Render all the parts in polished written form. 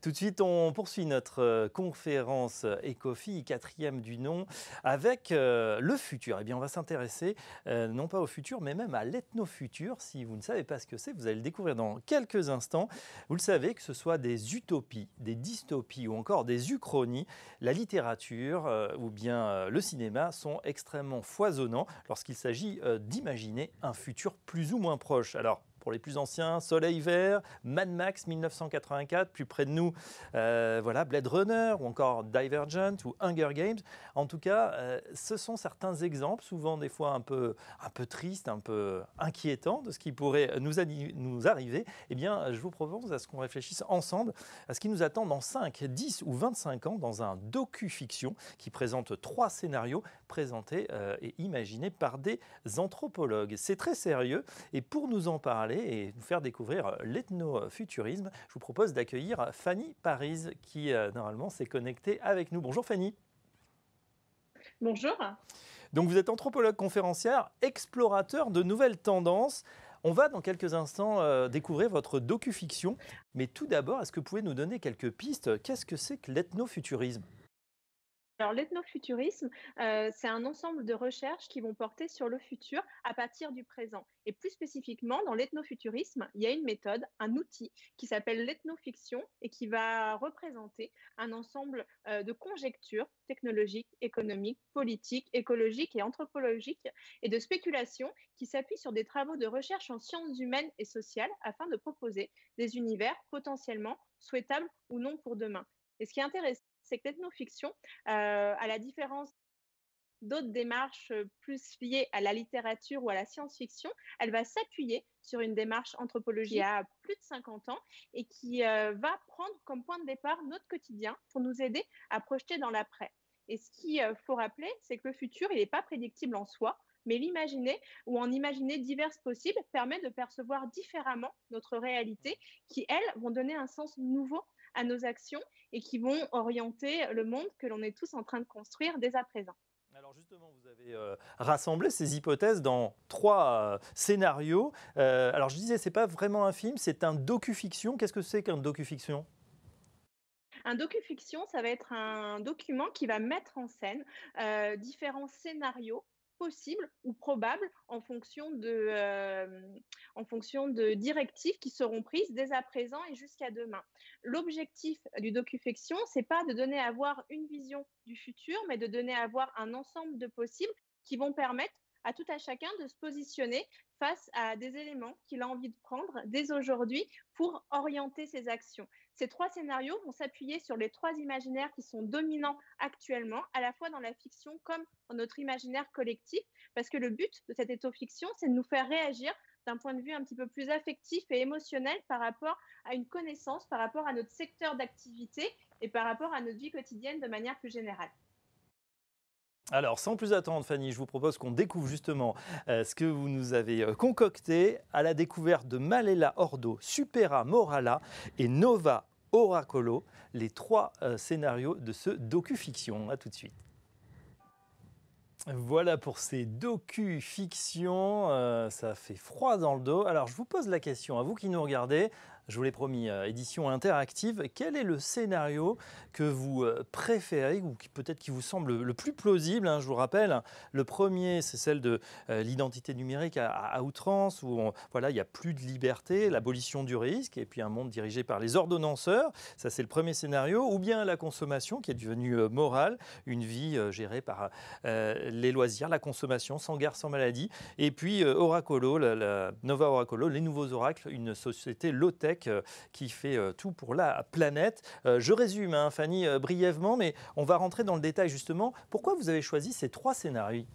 Tout de suite, on poursuit notre conférence Ecofi, quatrième du nom, avec le futur. Eh bien, on va s'intéresser non pas au futur, mais même à l'ethnofutur. Si vous ne savez pas ce que c'est, vous allez le découvrir dans quelques instants. Vous le savez, que ce soit des utopies, des dystopies ou encore des uchronies, la littérature ou bien le cinéma sont extrêmement foisonnants lorsqu'il s'agit d'imaginer un futur plus ou moins proche. Alors, pour les plus anciens, Soleil Vert, Mad Max 1984, plus près de nous, voilà, Blade Runner ou encore Divergent ou Hunger Games. En tout cas, ce sont certains exemples, souvent des fois un peu tristes, un peu inquiétants de ce qui pourrait nous arriver. Eh bien, je vous propose à ce qu'on réfléchisse ensemble à ce qui nous attend dans 5, 10 ou 25 ans dans un docu-fiction qui présente 3 scénarios présentés et imaginés par des anthropologues. C'est très sérieux et pour nous en parler et nous faire découvrir l'ethnofuturisme, je vous propose d'accueillir Fanny Parise qui normalement s'est connectée avec nous. Bonjour Fanny. Bonjour. Donc vous êtes anthropologue conférencière, explorateur de nouvelles tendances. On va dans quelques instants découvrir votre docu-fiction. Mais tout d'abord, est-ce que vous pouvez nous donner quelques pistes? Qu'est-ce que c'est que l'ethnofuturisme? Alors l'ethnofuturisme, c'est un ensemble de recherches qui vont porter sur le futur à partir du présent. Et plus spécifiquement, dans l'ethnofuturisme, il y a une méthode, un outil qui s'appelle l'ethnofiction et qui va représenter un ensemble de conjectures technologiques, économiques, politiques, écologiques et anthropologiques et de spéculations qui s'appuient sur des travaux de recherche en sciences humaines et sociales afin de proposer des univers potentiellement souhaitables ou non pour demain. Et ce qui est intéressant, c'est que l'ethnofiction, à la différence d'autres démarches plus liées à la littérature ou à la science-fiction, elle va s'appuyer sur une démarche anthropologique qui a plus de 50 ans et qui va prendre comme point de départ notre quotidien pour nous aider à projeter dans l'après. Et ce qu'il faut rappeler, c'est que le futur, il n'est pas prédictible en soi, mais l'imaginer ou en imaginer diverses possibles permet de percevoir différemment notre réalité qui, elles, vont donner un sens nouveau à nos actions et qui vont orienter le monde que l'on est tous en train de construire dès à présent. Alors justement, vous avez rassemblé ces hypothèses dans 3 scénarios. Alors je disais, c'est pas vraiment un film, c'est un docu-fiction. Qu'est-ce que c'est qu'un docu-fiction? Un docu-fiction, ça va être un document qui va mettre en scène différents scénarios possibles ou probables en fonction de directives qui seront prises dès à présent et jusqu'à demain. L'objectif du docu-fiction, c'est pas de donner à voir une vision du futur, mais de donner à voir un ensemble de possibles qui vont permettre à tout à chacun de se positionner face à des éléments qu'il a envie de prendre dès aujourd'hui pour orienter ses actions. Ces 3 scénarios vont s'appuyer sur les 3 imaginaires qui sont dominants actuellement, à la fois dans la fiction comme dans notre imaginaire collectif, parce que le but de cette éthofiction, c'est de nous faire réagir d'un point de vue un petit peu plus affectif et émotionnel par rapport à une connaissance, par rapport à notre secteur d'activité et par rapport à notre vie quotidienne de manière plus générale. Alors, sans plus attendre, Fanny, je vous propose qu'on découvre justement ce que vous nous avez concocté à la découverte de Malela Ordo, Supera Morala et Nova Oracolo, les 3 scénarios de ce docu-fiction. A tout de suite. Voilà pour ces docu-fictions, ça fait froid dans le dos. Alors, je vous pose la question à vous qui nous regardez. Je vous l'ai promis, édition interactive. Quel est le scénario que vous préférez ou qui peut-être qui vous semble le plus plausible, hein? Je vous rappelle, le premier, c'est celle de l'identité numérique à outrance, où voilà, il n'y a plus de liberté, l'abolition du risque, et puis un monde dirigé par les ordonnanceurs. Ça, c'est le premier scénario. Ou bien la consommation qui est devenue morale, une vie gérée par les loisirs, la consommation, sans guerre, sans maladie. Et puis Oracolo, la Nova Oracolo, les nouveaux oracles, une société low-tech qui fait tout pour la planète. Je résume, hein, Fanny, brièvement, mais on va rentrer dans le détail justement. Pourquoi vous avez choisi ces 3 scénarios?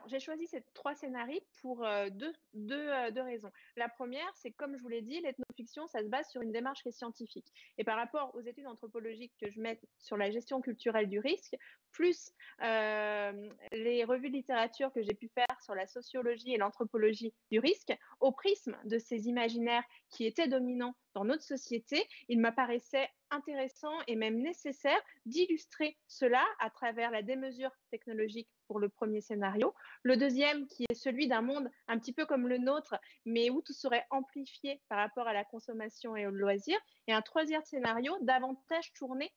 J'ai choisi ces 3 scénarios pour deux raisons. La première, c'est comme je vous l'ai dit, l'ethnofiction, ça se base sur une démarche qui est scientifique. Et par rapport aux études anthropologiques que je mets sur la gestion culturelle du risque, plus les revues de littérature que j'ai pu faire sur la sociologie et l'anthropologie du risque, au prisme de ces imaginaires qui étaient dominants dans notre société, il m'apparaissait intéressant et même nécessaire d'illustrer cela à travers la démesure technologique pour le premier scénario. Le deuxième, qui est celui d'un monde un petit peu comme le nôtre, mais où tout serait amplifié par rapport à la consommation et au loisir. Et un troisième scénario, davantage tourné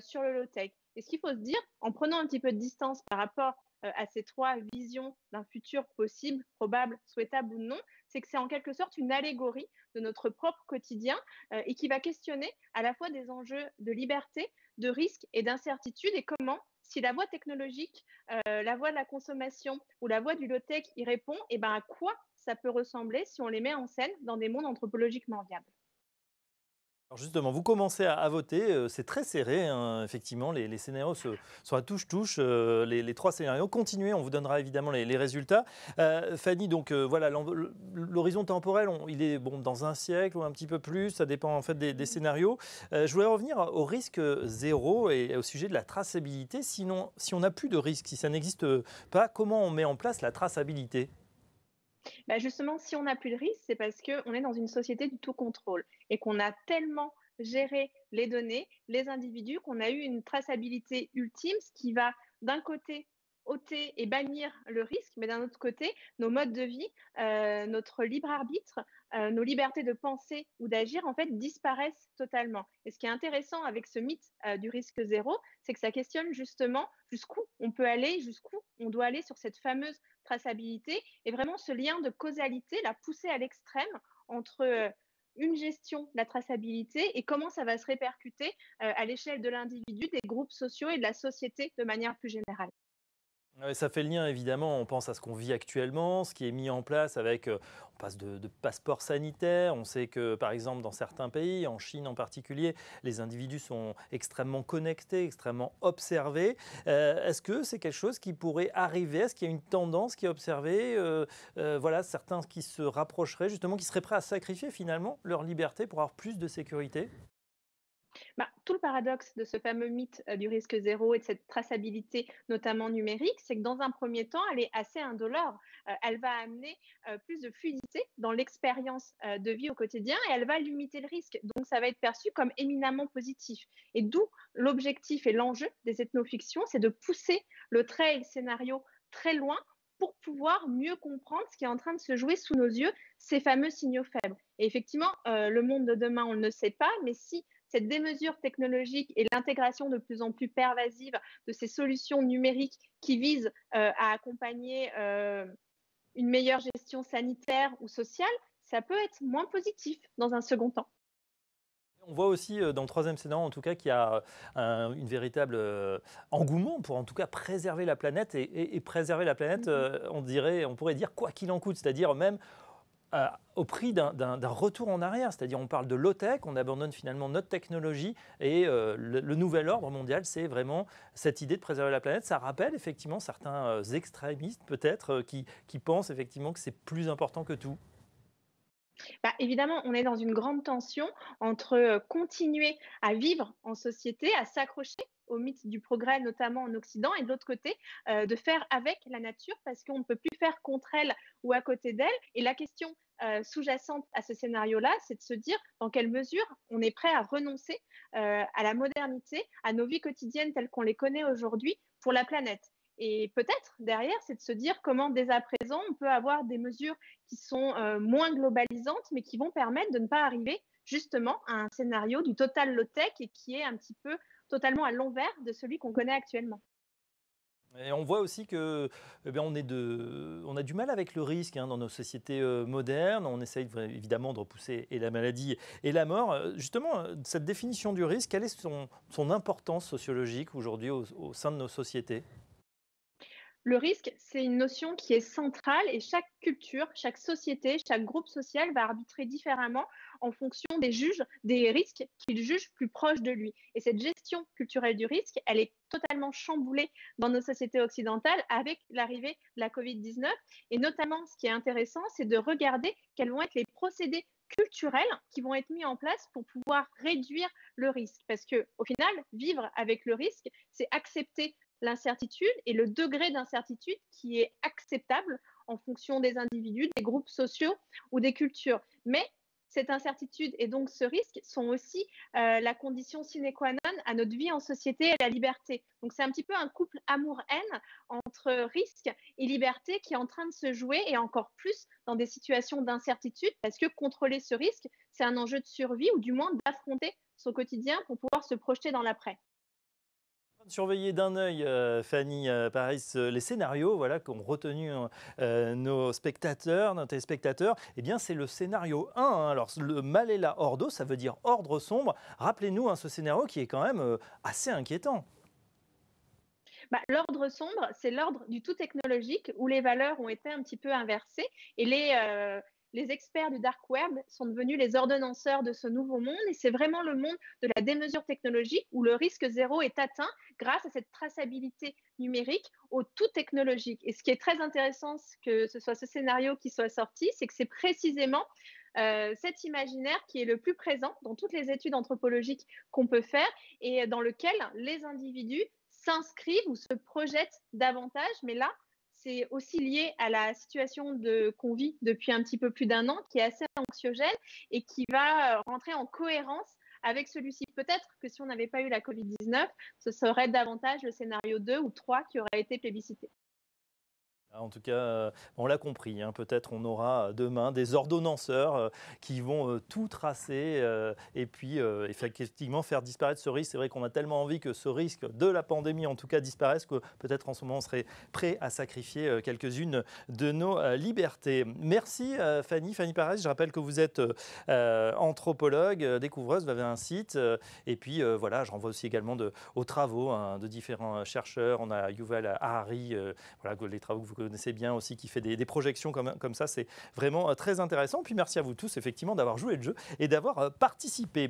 sur le low-tech. Et ce qu'il faut se dire, en prenant un petit peu de distance par rapport à ces trois visions d'un futur possible, probable, souhaitable ou non, c'est que c'est en quelque sorte une allégorie de notre propre quotidien et qui va questionner à la fois des enjeux de liberté, de risque et d'incertitude et comment, si la voie technologique, la voie de la consommation ou la voie du low-tech y répond, et ben à quoi ça peut ressembler si on les met en scène dans des mondes anthropologiquement viables. Alors justement, vous commencez à voter, c'est très serré, hein, effectivement, les scénarios sont à touche-touche, les 3 scénarios. Continuez, on vous donnera évidemment les résultats. Fanny, donc voilà, l'horizon temporel, il est bon, dans un siècle ou un petit peu plus, ça dépend en fait des scénarios. Je voulais revenir au risque zéro et au sujet de la traçabilité. Sinon, si on n'a plus de risque, si ça n'existe pas, comment on met en place la traçabilité? Bah justement, si on n'a plus de risque, c'est parce qu'on est dans une société du tout contrôle et qu'on a tellement géré les données, les individus, qu'on a eu une traçabilité ultime, ce qui va d'un côté ôter et bannir le risque, mais d'un autre côté, nos modes de vie, notre libre arbitre, nos libertés de penser ou d'agir, en fait, disparaissent totalement. Et ce qui est intéressant avec ce mythe du risque zéro, c'est que ça questionne justement jusqu'où on peut aller, jusqu'où on doit aller sur cette fameuse traçabilité et vraiment ce lien de causalité, la poussée à l'extrême entre une gestion de la traçabilité et comment ça va se répercuter à l'échelle de l'individu, des groupes sociaux et de la société de manière plus générale. Ouais, ça fait le lien évidemment, on pense à ce qu'on vit actuellement, ce qui est mis en place avec, on passe de passeports sanitaires, on sait que par exemple dans certains pays, en Chine en particulier, les individus sont extrêmement connectés, extrêmement observés. Est-ce que c'est quelque chose qui pourrait arriver? Est-ce qu'il y a une tendance qui est observée? Voilà, certains qui se rapprocheraient justement, qui seraient prêts à sacrifier finalement leur liberté pour avoir plus de sécurité? Bah, tout le paradoxe de ce fameux mythe du risque zéro et de cette traçabilité, notamment numérique, c'est que dans un premier temps, elle est assez indolore. Elle va amener plus de fluidité dans l'expérience de vie au quotidien et elle va limiter le risque. Donc, ça va être perçu comme éminemment positif. Et d'où l'objectif et l'enjeu des ethnofictions, c'est de pousser le trait et le scénario très loin pour pouvoir mieux comprendre ce qui est en train de se jouer sous nos yeux, ces fameux signaux faibles. Et effectivement, le monde de demain, on ne le sait pas, mais si cette démesure technologique et l'intégration de plus en plus pervasive de ces solutions numériques qui visent à accompagner une meilleure gestion sanitaire ou sociale, ça peut être moins positif dans un second temps. On voit aussi dans le troisième scénario, en tout cas, qu'il y a une véritable engouement pour, en tout cas, préserver la planète et préserver la planète. On pourrait dire quoi qu'il en coûte, c'est-à-dire même au prix d'un retour en arrière. C'est-à-dire, on parle de low-tech, on abandonne finalement notre technologie et le nouvel ordre mondial, c'est vraiment cette idée de préserver la planète. Ça rappelle effectivement certains extrémistes, peut-être, qui pensent effectivement que c'est plus important que tout. Bah, évidemment, on est dans une grande tension entre continuer à vivre en société, à s'accrocher au mythe du progrès, notamment en Occident, et de l'autre côté, de faire avec la nature parce qu'on ne peut plus faire contre elle ou à côté d'elle. Et la question sous-jacente à ce scénario-là, c'est de se dire dans quelle mesure on est prêt à renoncer à la modernité, à nos vies quotidiennes telles qu'on les connaît aujourd'hui pour la planète. Et peut-être derrière, c'est de se dire comment dès à présent, on peut avoir des mesures qui sont moins globalisantes, mais qui vont permettre de ne pas arriver justement à un scénario du total low-tech et qui est un petit peu totalement à l'envers de celui qu'on connaît actuellement. Et on voit aussi que on a du mal avec le risque hein, dans nos sociétés modernes. On essaye évidemment de repousser et la maladie et la mort. Justement, cette définition du risque, quelle est son importance sociologique aujourd'hui au sein de nos sociétés? Le risque, c'est une notion qui est centrale et chaque culture, chaque société, chaque groupe social va arbitrer différemment en fonction des juges, des risques qu'il juge plus proches de lui. Et cette gestion culturelle du risque, elle est totalement chamboulée dans nos sociétés occidentales avec l'arrivée de la Covid-19. Et notamment, ce qui est intéressant, c'est de regarder quels vont être les procédés culturels qui vont être mis en place pour pouvoir réduire le risque. Parce que, au final, vivre avec le risque, c'est accepter l'incertitude et le degré d'incertitude qui est acceptable en fonction des individus, des groupes sociaux ou des cultures. Mais cette incertitude et donc ce risque sont aussi la condition sine qua non à notre vie en société et à la liberté. Donc c'est un petit peu un couple amour-haine entre risque et liberté qui est en train de se jouer et encore plus dans des situations d'incertitude parce que contrôler ce risque, c'est un enjeu de survie ou du moins d'affronter son quotidien pour pouvoir se projeter dans l'après. Surveiller d'un œil, Fanny Paris, les scénarios voilà, qu'ont retenu nos spectateurs, nos téléspectateurs. Eh bien, c'est le scénario 1. Hein. Alors, le Maléla Ordo, ça veut dire ordre sombre. Rappelez-nous ce scénario qui est quand même assez inquiétant. Bah, l'ordre sombre, c'est l'ordre du tout technologique où les valeurs ont été un petit peu inversées et les experts du dark web sont devenus les ordonnanceurs de ce nouveau monde et c'est vraiment le monde de la démesure technologique où le risque zéro est atteint grâce à cette traçabilité numérique au tout technologique. Et ce qui est très intéressant, que ce soit ce scénario qui soit sorti, c'est que c'est précisément cet imaginaire qui est le plus présent dans toutes les études anthropologiques qu'on peut faire et dans lequel les individus s'inscrivent ou se projettent davantage. Mais là, c'est aussi lié à la situation qu'on vit depuis un petit peu plus d'un an, qui est assez anxiogène et qui va rentrer en cohérence avec celui-ci. Peut-être que si on n'avait pas eu la Covid-19, ce serait davantage le scénario 2 ou 3 qui aurait été plébiscité. En tout cas, on l'a compris, hein, peut-être on aura demain des ordonnanceurs qui vont tout tracer et puis effectivement faire disparaître ce risque. C'est vrai qu'on a tellement envie que ce risque de la pandémie en tout cas disparaisse que peut-être en ce moment on serait prêt à sacrifier quelques-unes de nos libertés. Merci Fanny Paris. Je rappelle que vous êtes anthropologue, découvreuse, vous avez un site et puis voilà, je renvoie aussi également aux travaux hein, de différents chercheurs. On a Yuval Harari, voilà, les travaux que vous connaissez bien aussi, qui fait des projections comme ça. C'est vraiment très intéressant. Puis merci à vous tous, effectivement, d'avoir joué le jeu et d'avoir participé.